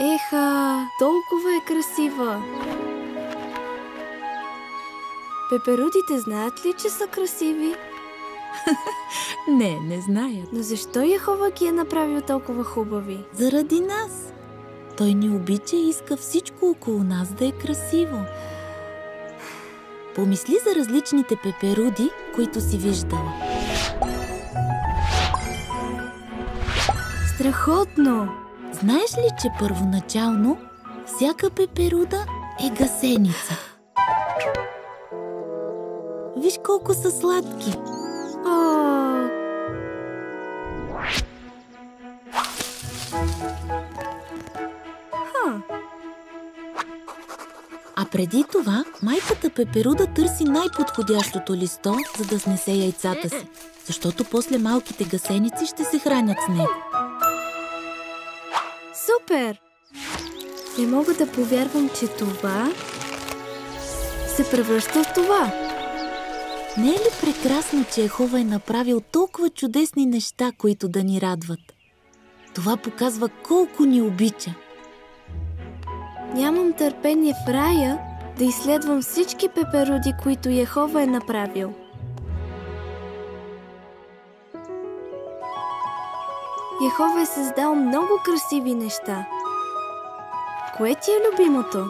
Еха, толкова е красива! Пеперудите знаят ли, че са красиви? Не знаят. Но защо Яхова ги е направил толкова хубави? Заради нас. Той ни обича и иска всичко около нас да е красиво. Помисли за различните пеперуди, които си виждала. Страхотно! Знаеш ли, че първоначално всяка пеперуда е гасеница? Виж колко са сладки! А преди това, майката пеперуда търси най-подходящото листо, за да снесе яйцата си, защото после малките гасеници ще се хранят с него. Супер! Не мога да повярвам, че това се превръща в това. Не е ли прекрасно, че Яхова е направил толкова чудесни неща, които да ни радват? Това показва колко ни обича. Нямам търпение в рая да изследвам всички пеперуди, които Яхова е направил. Яхова е създал много красиви неща. Кое ти е любимото?